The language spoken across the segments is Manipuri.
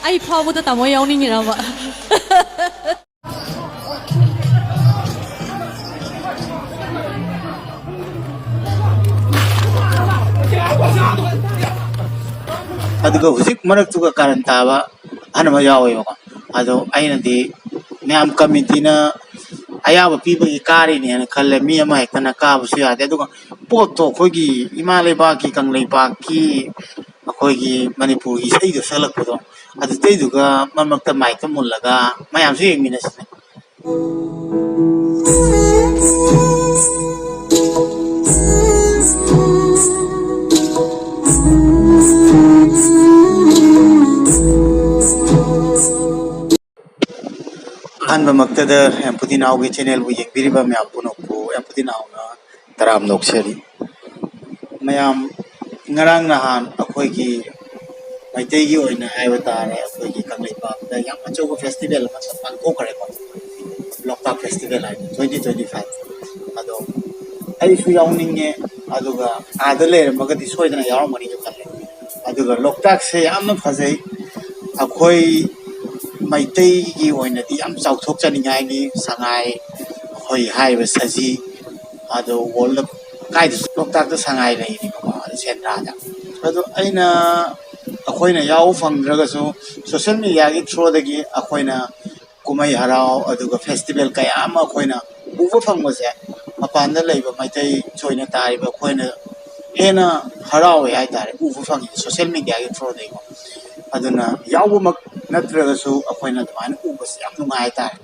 ai phao bữa tao mới yêu ninh nào vậy aduga hujik marak tuga karan taba hanama yawe bako ado aina di myam committee na ayaba piba gi kari ni ana khalle mi ama hekana ka bu sia de aduga poto khogi imale ba ki kanglei ba ki akhoi manipur gi sei do salak podo adu tei duga mamak ta mai ka mullaga mayam su yeng minas Anba maktada Empudinau ge channel bu yengbiriba myam punokku Empudinau na taram noksari mayam ngarang nahan akhoi gi maitai gi oina haiba tare akhoi gi kanglei pa da yam achoba festival ma pan ko kare ko Loktak festival ai 2025 ado ai su yawninge aduga adale magadi soidana yawmani jo khalle aduga Loktak se yamna phajai akhoi maitai gi oina di am chauthok chaningai ni sangai hoi haiba saji ado world kai Loktak da sangai lai ni ko sentra da ado aina akoina yaw phangdraga so social media gi through da gi akoina kumai harao aduga festival kaya ama akoina uba phangmase mapanda leiba maitai choina tariba akoina hena harao ai tare uba phangi social media gi through da ko aduna yaw mak natraga so akoina dman uba se am nungai tare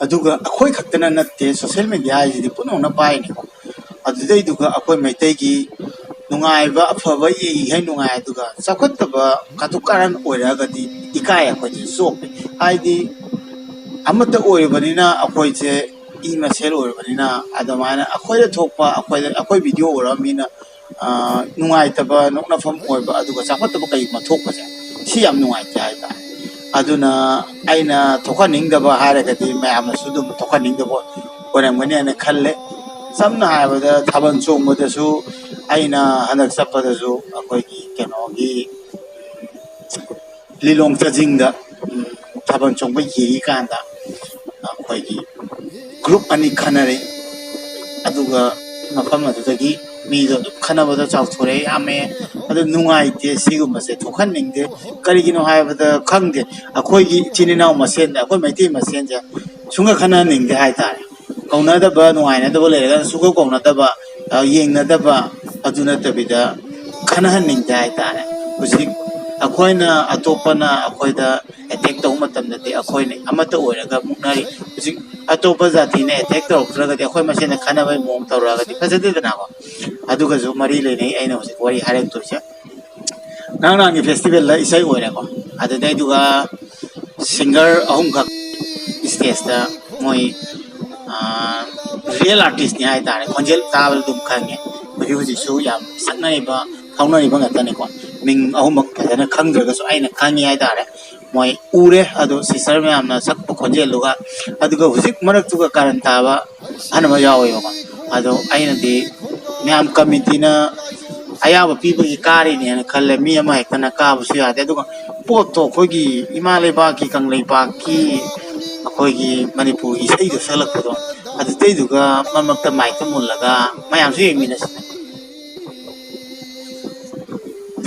aduga akoi khaktana natte social media ji di puno na pai ni ko adudai duga akoi maitai gi nungai ba afaba yi hai nungai aduga sakhattaba katukaran oiraga di ikai akoi ji sop ai di amata oibanina akoi je I masel oibanina adamana akoi da thokpa akoi video oramina nungai taba nokna fam oiba aduga sakhattaba kai ma thokpa ja si am nungai ta ai ta aduna aina thokaningdaba haragadi mayam sudum thokaningdaba oramgani ana khalle samna haibada thaban chongmada su aina hanak sapada su akoi gi keno gi lilong chajingda thaban chongba yi kanda akoi gi group ani khanare aduga mafam adudagi mi do khanabada chawthore ame adu nungai te siguma se thokhaningde karigino haibada khangde akoi gi chininau masen akoi maiti masen ja sunga khana ningde hai tare kauna da ba nungai na da bole ga suga kauna da ba yeng na da ba aduna tabida khana ningde hai tare hujik akoina atopana akoida attack to matam na de akoina amata oiraga muknari hujik atopa jati ne attack to raga de akoi masen khana bai mom tawraga di fajade da na ba aduga jo mari le nei aina hujik wari harek to cha nang ni festival la isai oira ko adu dai duga singer ahum khak stage da moi real artist ni hai tare konjel tabal dum khange hujik so yam saknai ba kaunari ba ngata ne ko ming ahum kadana khangdraga so aina khangi hai tare moi ure ado sister me amna sakpo konjel luga aduga hujik marak tuga karan taba hanama yawe ba ado aina di myam committee na ayaba piba gi kari ni ana khalle mi ama hekana ka bu sia de aduga poto khogi imale ba ki kanglei ba ki akhoi gi manipur gi sei do salak podo adu tei duga mamak ta mai ka mullaga mayam su yeng minas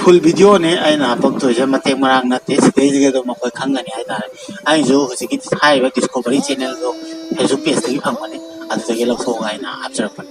full video ne aina hapak to je mate marang na te stage ge do makoi khangani ai tare ai jo hujiki hai ba discovery channel do facebook page gi phangmane adu ge lok so ga ina apcharapan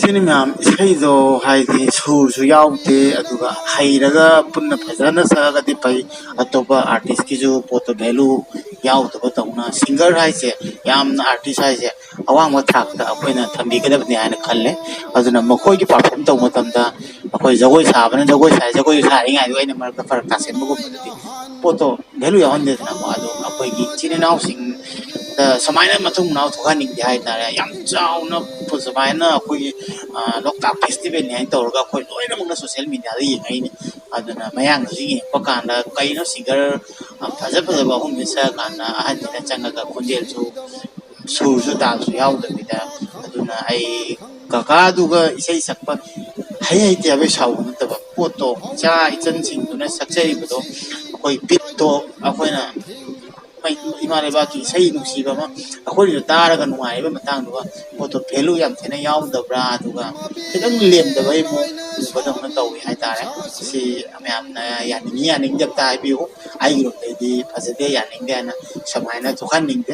ꯁꯤꯅꯤ ꯃꯌꯥꯝ ꯏꯁꯩꯗꯣ ꯍꯥꯏꯗꯤ ꯁꯨꯔꯁꯨ ꯌꯥꯎꯗꯦ ꯑꯗꯨꯒ ꯍꯩꯔꯒ ꯄꯨꯟꯅ ꯐꯖꯅ ꯁꯛꯑꯒꯗꯤ ꯐꯩ ꯑꯇꯣꯞꯄ ꯑꯥꯔꯇꯤꯁꯀꯤꯁꯨ ꯄꯣꯠꯇꯣ ꯚꯦꯂꯨ ꯌꯥꯎꯗꯕ ꯇꯧꯅ ꯁꯤꯡꯒꯔ ꯍꯥꯏꯁꯦ ꯌꯥꯝꯅ ꯑꯥꯔꯇꯤꯁ ꯍꯥꯏꯁꯦ ꯑꯋꯥꯡꯕ ꯊꯥꯛꯇ ꯑꯩꯈꯣꯏꯅ ꯊꯝꯕꯤꯒꯗꯕꯅꯤ ꯍꯥꯏꯅ ꯈꯜꯂꯦ ꯑꯗꯨꯅ ꯃꯈꯣꯏꯒꯤ ꯄꯥꯔꯐꯣꯝ ꯇꯧꯕ ꯃꯇꯝꯗ ꯑꯩꯈꯣꯏ ꯖꯒꯣꯏ ꯁꯥꯕꯅ ꯖꯒꯣꯏ ꯁꯥꯏ ꯖꯒꯣꯏ ꯁꯥꯔꯤꯉꯩꯗ ꯑꯩꯅ ꯃꯔꯛꯇ ꯐꯔꯛ ꯇꯥꯁꯟꯕꯒꯨꯝꯕꯗꯨꯗꯤ ꯄꯣꯠꯇꯣ ꯚꯦꯂꯨ ꯌꯥꯎꯍꯟꯗꯦꯗꯅꯀꯣ ꯑꯗꯣ ꯑꯩꯈꯣꯏꯒꯤ ꯏꯆꯤꯟ ꯏꯅꯥꯎꯁꯤꯡ ꯁꯨꯃꯥꯏꯅ ꯃꯇꯨꯡ ꯃꯅꯥꯎ ꯊꯣꯛꯍꯟꯅꯤꯡꯗꯦ ꯍꯥꯏꯇꯥꯔꯦ ꯌꯥꯝ ꯆꯥꯎꯅ ꯁꯨꯃꯥꯏꯅ ꯑꯩꯈꯣꯏꯒꯤ ꯂꯣꯛꯇꯥꯛ ꯐꯦꯁꯇꯤꯚꯦꯜꯅꯤ ꯍꯥꯏꯅ ꯇꯧꯔꯒ ꯑꯩꯈꯣꯏ ꯂꯣꯏꯅꯃꯛꯅ ꯁꯣꯁꯤꯌꯦꯜ ꯃꯦꯗꯤꯌꯥꯗ ꯌꯦꯡꯉꯛꯏꯅꯤ ꯑꯗꯨꯅ ꯃꯌꯥꯝꯅꯁꯨ ꯌꯦꯡꯉꯛꯄ ꯀꯥꯟꯗ ꯀꯩꯅꯣ ꯁꯤꯡꯒꯔ ꯐꯖ ꯐꯖꯕ ꯑꯍꯨꯝꯁꯤ ꯁꯛꯑꯀꯥꯟꯗ ꯑꯍꯟꯁꯤꯅ ꯆꯪꯉꯒ ꯈꯣꯟꯖꯦꯜꯁꯨ ꯁꯨꯔꯁꯨ ꯇꯥꯜꯁꯨ ꯌꯥꯎꯗꯕꯤꯗ ꯑꯗꯨꯅ ꯑꯩ ꯀꯀꯥꯗꯨꯒ ꯏꯁꯩ ꯁꯛꯄ ꯍꯩ ꯍꯩꯇꯦ ꯍꯥꯏꯕꯒꯤ ꯁꯥꯎꯕ ꯅꯠꯇꯕ ꯄꯣꯠꯇꯣ ꯏꯆꯥ ꯏꯆꯟꯁꯤꯡꯗꯨꯅ ꯁꯛꯆꯔꯤꯕꯗꯣ ꯑꯩꯈꯣꯏ ꯕꯤꯠꯇꯣ ꯑꯩꯈꯣꯏꯅ ꯏꯃꯥ ꯂꯩꯕꯥꯛꯀꯤ ꯏꯁꯩ ꯅꯨꯡꯁꯤꯕ ꯑꯃ ꯑꯩꯈꯣꯏꯅꯁꯨ ꯇꯥꯔꯒ ꯅꯨꯡꯉꯥꯏꯔꯤꯕ ꯃꯇꯥꯡꯗꯨꯒ ꯄꯣꯠꯇꯣ ꯚꯦꯂꯨ ꯌꯥꯝ ꯊꯤꯅ ꯌꯥꯎꯗꯕ꯭ꯔꯥ ꯑꯗꯨꯒ ꯈꯤꯇꯪ ꯂꯦꯝꯗꯕꯩ ꯃꯑꯣꯡ ꯎꯕꯗꯧꯅ ꯇꯧꯋꯤ ꯍꯥꯏꯇꯥꯔꯦ ꯁꯤ ꯃꯌꯥꯝꯅ ꯌꯥꯅꯤꯡꯉꯤ ꯌꯥꯅꯤꯡꯗꯦ ꯑꯝꯇ ꯍꯥꯏꯕꯤꯌꯨ ꯑꯩꯒꯤꯔꯣꯝꯗꯩꯗꯤ ꯐꯖꯗꯦ ꯌꯥꯅꯤꯡꯗꯦ ꯍꯥꯏꯅ ꯁꯨꯃꯥꯏꯅ ꯊꯣꯛꯍꯟꯅꯤꯡꯗꯦ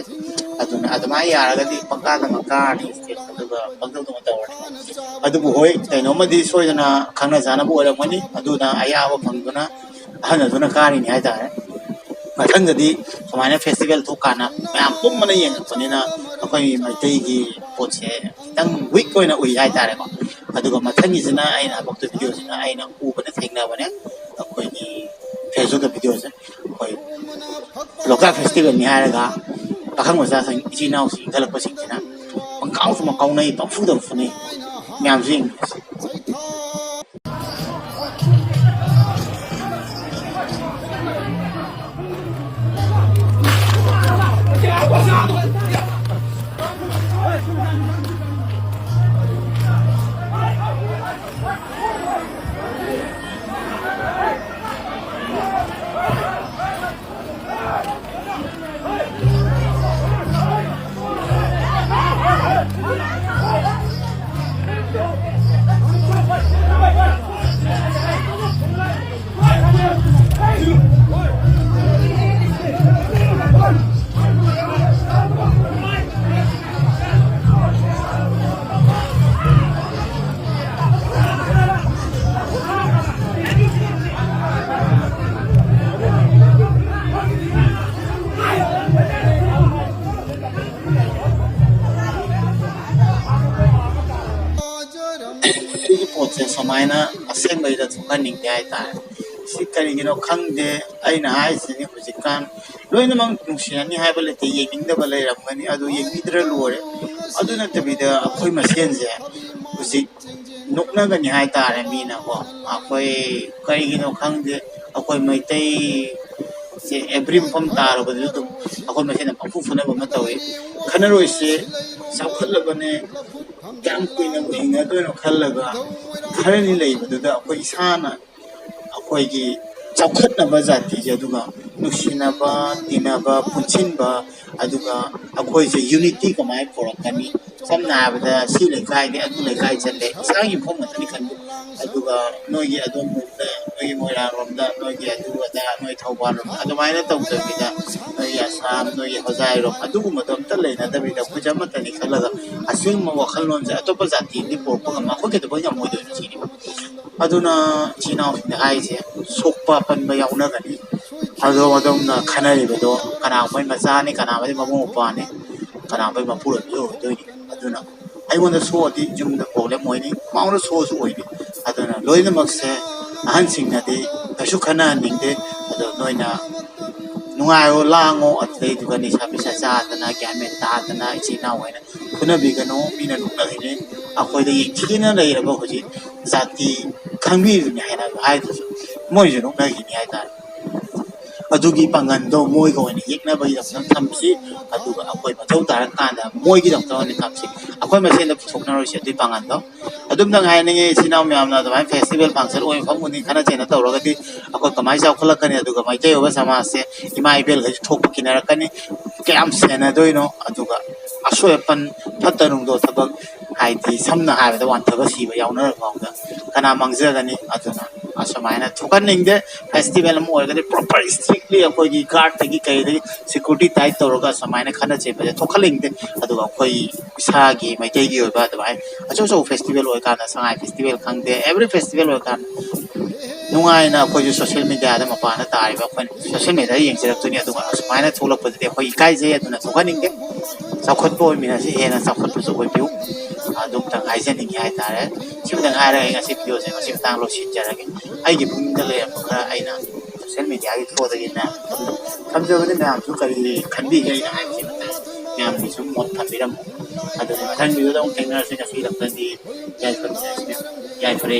ꯑꯗꯨꯅ ꯑꯗꯨꯃꯥꯏꯅ ꯌꯥꯔꯒꯗꯤ ꯄꯪꯀꯥꯗ ꯀꯥꯔꯅꯤ ꯏꯁꯇꯦꯖ ꯑꯗꯨꯒ ꯄꯪꯇꯧꯗ ꯇꯧꯔꯅꯤ ꯑꯗꯨꯕꯨ ꯍꯣꯏ ꯀꯩꯅꯣꯝꯃꯗꯤ ꯁꯣꯏꯗꯅ ꯈꯪꯅ ꯆꯥꯅꯕ ꯑꯣꯏꯔꯝꯒꯅꯤ ꯑꯗꯨꯅ ꯑꯌꯥꯕ ꯐꯪꯗꯨꯅ ꯑꯍꯟ ꯑꯗꯨꯅ ꯀꯥꯔꯤꯅꯤ ꯍꯥꯏꯇꯥꯔꯦ ꯃꯊꯪꯗꯗꯤ ꯁꯨꯃꯥꯏꯅ ꯐꯦꯁꯇꯤꯚꯦꯜ ꯊꯣꯛꯀꯥꯟꯗ ꯃꯌꯥꯝ ꯄꯨꯝꯕꯅ ꯌꯦꯡꯉꯛꯄꯅꯤꯅ ꯑꯩꯈꯣꯏ ꯃꯩꯇꯩꯒꯤ ꯄꯣꯠꯁꯦ ꯈꯤꯇꯪ ꯋꯤꯛ ꯑꯣꯏꯅ ꯎꯏ ꯍꯥꯏꯇꯥꯔꯦꯀꯣ ꯑꯗꯨꯒ ꯃꯊꯪꯒꯤꯁꯤꯅ ꯑꯩꯅ ꯍꯥꯄꯛꯇꯣꯏ ꯚꯤꯗꯤꯑꯣꯁꯤꯅ ꯑꯩꯅ ꯎꯕꯗ ꯊꯦꯡꯅꯕꯅꯦ ꯑꯩꯈꯣꯏꯒꯤ ꯐꯦꯁꯕꯨꯛꯇ ꯚꯤꯗꯤꯑꯣꯁꯦ ꯑꯩꯈꯣꯏ ꯂꯣꯛꯇꯥꯛ ꯐꯦꯁꯇꯤꯚꯦꯜꯅꯤ ꯍꯥꯏꯔꯒ ꯄꯥꯈꯪ ꯃꯆꯥꯁꯤꯡ ꯏꯆꯤꯜ ꯏꯅꯥꯎꯁꯤꯡ ꯏꯟꯈꯠꯂꯛꯄꯁꯤꯡꯁꯤꯅ ꯄꯪꯀꯥꯎꯁꯨ ꯀꯥꯎꯅꯩ ꯄꯪꯐꯨꯗ ꯐꯨꯅꯩ ꯃꯌꯥꯝꯁꯨ ꯌꯦꯡꯅꯔꯁꯤ ꯁꯤꯒꯤ ꯄꯣꯠꯁꯦ ꯁꯨꯃꯥꯏꯅ ꯑꯁꯦꯡꯕꯩꯗ ꯊꯣꯛꯍꯟꯅꯤꯡꯗꯦ ꯍꯥꯏꯇꯥꯔꯦ ꯁꯤ ꯀꯔꯤꯒꯤꯅꯣ ꯈꯪꯗꯦ ꯑꯩꯅ ꯍꯥꯏꯁꯤꯅꯤ ꯍꯧꯖꯤꯛꯀꯥꯟ ꯂꯣꯏꯅꯃꯛ ꯅꯨꯡꯁꯤꯅꯅꯤ ꯍꯥꯏꯕ ꯂꯩꯇꯦ ꯌꯦꯡꯅꯤꯡꯗꯕ ꯂꯩꯔꯝꯒꯅꯤ ꯑꯗꯨ ꯌꯦꯡꯕꯤꯗ꯭ꯔ ꯂꯣꯏꯔꯦ ꯑꯗꯨ ꯅꯠꯇꯕꯤꯗ ꯑꯩꯈꯣꯏ ꯃꯁꯦꯟꯁꯦ ꯍꯧꯖꯤꯛ ꯅꯣꯛꯅꯒꯅꯤ ꯍꯥꯏꯇꯥꯔꯦ ꯃꯤꯅꯀꯣ ꯑꯩꯈꯣꯏ ꯀꯔꯤꯒꯤꯅꯣ ꯈꯪꯗꯦ ꯑꯩꯈꯣꯏ ꯃꯩꯇꯩ ꯁꯦ ꯑꯦꯕ꯭ꯔꯤ ꯃꯐꯝ ꯇꯥꯔꯕꯗꯁꯨ ꯑꯗꯨꯝ ꯑꯩꯈꯣꯏ ꯃꯁꯦꯟꯅ ꯄꯪꯐꯨ ꯐꯨꯅꯕ ꯑꯃ ꯇꯧꯋꯤ ꯈꯟꯅꯔꯣꯏꯁꯦ ꯆꯥꯎꯈꯠꯂꯕꯅꯦ ꯀꯌꯥꯝ ꯀꯨꯏꯅꯕꯨ ꯍꯤꯡꯅꯗꯣꯏꯅꯣ ꯈꯜꯂꯒ ꯈꯔꯅꯤ ꯂꯩꯕꯗꯨꯗ ꯑꯩꯈꯣꯏ ꯏꯁꯥꯅ ꯑꯩꯈꯣꯏꯒꯤ ꯆꯥꯎꯈꯠꯅꯕ ꯖꯥꯇꯤꯁꯦ ꯑꯗꯨꯒ ꯅꯨꯡꯁꯤꯅꯕ ꯇꯤꯟꯅꯕ ꯄꯨꯟꯁꯤꯟꯕ ꯑꯗꯨꯒ ꯑꯩꯈꯣꯏꯁꯦ ꯌꯨꯅꯤꯇꯤ ꯀꯃꯥꯏꯅ ꯄꯨꯔꯛꯀꯅꯤ ꯁꯝꯅ ꯍꯥꯏꯔꯕꯗ ꯁꯤ ꯂꯩꯀꯥꯏꯗꯤ ꯑꯗꯨ ꯂꯩꯀꯥꯏ ꯆꯠꯂꯦ ꯏꯁꯥꯒꯤ ꯃꯐꯝ ꯉꯥꯛꯇꯅꯤ ꯈꯟꯕ ꯑꯗꯨꯒ ꯅꯣꯏꯒꯤ ꯑꯗꯣꯝꯂꯣꯝꯗ ꯅꯣꯏꯒꯤ ꯃꯣꯏꯔꯥꯡꯂꯣꯝꯗ ꯅꯣꯏꯒꯤ ꯑꯗꯨ ꯑꯗꯥ ꯅꯣꯏ ꯊꯧꯕꯥꯜꯂꯣꯝ ꯑꯗꯨꯃꯥꯏꯅ ꯇꯧꯗꯕꯤꯗ ꯅꯣꯏꯒꯤ ꯑꯁꯥꯝ ꯅꯣꯏꯒꯤ ꯍꯣꯖꯥꯏꯔꯣꯝ ꯑꯗꯨꯒꯨꯝꯕꯗꯣ ꯑꯝꯇ ꯂꯩꯅꯗꯕꯤꯗ ꯑꯩꯈꯣꯏꯁꯦ ꯑꯃꯠꯇꯅꯤ ꯈꯜꯂꯒ ꯑꯁꯦꯡꯕ ꯋꯥꯈꯜꯂꯣꯟꯁꯦ ꯑꯇꯣꯞꯄ ꯖꯥꯇꯤꯗꯤ ꯄꯨꯔꯛꯄ ꯉꯝꯃ ꯑꯩꯈꯣꯏ ꯀꯩꯗꯧꯕꯩ ꯉꯝꯃꯣꯏꯗꯣꯏꯅꯣ ꯁꯤꯅꯤꯕ ꯑꯗꯨꯅ ꯏꯆꯤꯜ ꯏꯅꯥꯎꯁꯤꯡꯗ ꯍꯥꯏꯔꯤꯁꯦ ꯁꯣꯛꯄ ꯄꯟꯕ ꯌꯥꯎꯅꯒꯅꯤ ꯑꯗꯣꯝ ꯑꯗꯣꯝꯅ ꯈꯟꯅꯔꯤꯕꯗꯣ ꯀꯅꯥꯒꯨꯝꯕꯩ ꯃꯆꯥꯅꯤ ꯀꯅꯥꯒꯨꯝꯕꯩ ꯃꯕꯨꯡ ꯃꯧꯄ꯭ꯋꯥꯅꯤ ꯀꯅꯥꯒꯨꯝꯕꯩ ꯃꯄꯨꯔꯣꯏꯕꯁꯨ ꯑꯣꯏꯗꯣꯏꯅꯤ ꯑꯗꯨꯅ ꯑꯩꯉꯣꯟꯗ ꯁꯣꯛꯑꯗꯤ ꯌꯨꯝꯗ ꯄ꯭ꯔꯣꯕ꯭ꯂꯦꯝ ꯑꯣꯏꯅꯤ ꯃꯉꯣꯟꯗ ꯁꯣꯛꯑꯁꯨ ꯑꯣꯏꯅꯤ ꯑꯗꯨꯅ ꯂꯣꯏꯅꯃꯛꯁꯦ ꯑꯍꯟꯁꯤꯡꯅꯗꯤ ꯀꯩꯁꯨ ꯈꯟꯅꯍꯟꯅꯤꯡꯗꯦ ꯑꯗꯣ ꯅꯣꯏꯅ ꯅꯨꯡꯉꯥꯏꯔꯣ ꯂꯥꯡꯉꯣ ꯑꯗꯨꯗꯩꯗꯨꯒ ꯅꯤꯁꯥ ꯄꯤꯁꯥ ꯆꯥꯗꯅ ꯒ꯭ꯌꯥꯟ ꯃꯦꯟ ꯇꯥꯗꯅ ꯏꯆꯤꯜ ꯏꯅꯥꯎ ꯍꯥꯏꯅ ꯐꯨꯅꯕꯤꯒꯅꯨ ꯃꯤꯅ ꯅꯣꯛꯅꯈꯤꯅꯤ ꯑꯩꯈꯣꯏꯗ ꯌꯦꯡꯊꯤꯅ ꯂꯩꯔꯕ ꯍꯧꯖꯤꯛ ꯖꯥꯇꯤ ꯈꯪꯕꯤꯔꯤꯗꯨꯅꯤ ꯍꯥꯏꯅ ꯍꯥꯏꯗ꯭ꯔꯁꯨ ꯃꯣꯏꯁꯨ ꯅꯣꯛꯅꯈꯤꯅꯤ ꯍꯥꯏꯇꯥꯔꯦ ꯑꯗꯨꯒꯤ ꯄꯥꯡꯒꯟꯗꯣ ꯃꯣꯏꯒ ꯑꯣꯏꯅ ꯌꯦꯛꯅꯕꯒꯤꯗꯃꯛꯇ ꯊꯝꯁꯤ ꯑꯗꯨꯒ ꯑꯩꯈꯣꯏ ꯃꯊꯧ ꯇꯥꯔꯀꯥꯟꯗ ꯃꯣꯏꯒꯤꯗꯃꯛꯇ ꯑꯣꯏꯅ ꯊꯝꯁꯤ ꯑꯩꯈꯣꯏ ꯃꯁꯦꯟꯗ ꯄꯨꯊꯣꯛꯅꯔꯣꯏꯁꯤ ꯑꯗꯨꯒꯤ ꯄꯥꯡꯒꯟꯗꯣ ꯑꯗꯨꯝꯇꯪ ꯍꯥꯏꯅꯤꯡꯉꯤ ꯏꯆꯤꯜ ꯏꯅꯥꯎ ꯃꯌꯥꯝꯅ ꯑꯗꯨꯃꯥꯏꯅ ꯐꯦꯁꯇꯤꯚꯦꯜ ꯐꯪꯁꯟ ꯑꯣꯏꯕ ꯃꯐꯝ ꯈꯨꯗꯤꯡ ꯈꯠꯅ ꯆꯩꯅ ꯇꯧꯔꯒꯗꯤ ꯑꯩꯈꯣꯏ ꯀꯃꯥꯏꯅ ꯆꯥꯎꯈꯠꯂꯛꯀꯅꯤ ꯑꯗꯨꯒ ꯃꯩꯇꯩ ꯑꯣꯏꯕ ꯁꯃꯥꯖꯁꯦ ꯏꯃꯥ ꯏꯕꯦꯜꯈꯩꯁꯨ ꯊꯣꯛꯄ ꯀꯤꯅꯔꯛꯀꯅꯤ ꯀꯌꯥꯝ ꯁꯦꯟꯅꯗꯣꯏꯅꯣ ꯑꯗꯨꯒ ꯑꯁꯣꯏ ꯑꯄꯟ ꯐꯠꯇ ꯅꯨꯡꯗꯣ ꯊꯕꯛ ꯍꯥꯏꯗꯤ ꯁꯝꯅ ꯍꯥꯏꯔꯕꯗ ꯋꯥꯟꯊꯕ ꯁꯤꯕ ꯌꯥꯎꯅꯔꯐꯥꯎꯗ ꯀꯅꯥ ꯃꯥꯡꯖꯒꯅꯤ ꯑꯗꯨꯅ असमायना थोकनिंगदे फेस्टिवल अम ओरगदे प्रॉपर स्ट्रिक्टली अखोगी गार्ड तगी कई सिक्योरिटी टाइट तौरगा असमायना खना चेबदे थोखलिंगदे अदुगा अखोई इसागी मैतेगी ओइबा दबाई अचो फेस्टिवल ओइ काना संगाई फेस्टिवल खंगदे एवरी फेस्टिवल ओइ काना नुंगाइना अखोई सोशल मीडिया दा मपाना तारिबा अखोई सोशल मीडिया येंगसिरक्तुनी अदुगा असमायना थोलकपदे अखोई इकाइजे अदुना थोखनिंगदे चाखोटपो ओइ मिनासि हेना चाखोटपसु ओइबिउ ꯑꯗꯨꯝꯇꯪ ꯍꯥꯏꯖꯅꯤꯡꯉꯤ ꯍꯥꯏꯇꯥꯔꯦ ꯁꯤꯃꯇꯪ ꯍꯥꯏꯔꯒ ꯑꯩ ꯉꯁꯤ ꯚꯤꯗꯤꯑꯣꯁꯦ ꯉꯁꯤ ꯃꯇꯥꯡ ꯂꯣꯏꯁꯤꯟꯖꯔꯒꯦ ꯑꯩꯒꯤ ꯄꯨꯛꯅꯤꯡꯗ ꯂꯩꯔꯝꯕ ꯈꯔ ꯑꯩꯅ ꯁꯣꯁꯤꯌꯦꯜ ꯃꯤꯗꯤꯌꯥꯒꯤ ꯊ꯭ꯔꯨꯗꯒꯤ ꯃꯌꯥꯝ ꯊꯝꯖꯕꯅꯤ ꯃꯌꯥꯝꯁꯨ ꯀꯔꯤ ꯈꯟꯕꯤꯒꯦ ꯑꯩꯅ ꯍꯥꯏꯕꯁꯤ ꯃꯇꯥꯡ ꯃꯌꯥꯝꯒꯤ ꯁꯨꯝ ꯃꯣꯠ ꯊꯝꯕꯤꯔꯝꯃꯨ ꯑꯗꯨꯅꯤ ꯃꯊꯪ ꯚꯤꯗꯤꯑꯣꯗ ꯑꯃꯨꯛ ꯊꯦꯡꯅꯔꯁꯤ ꯉꯁꯤꯒꯤꯗꯃꯛꯇꯗꯤ ꯌꯥꯏꯐꯔꯦ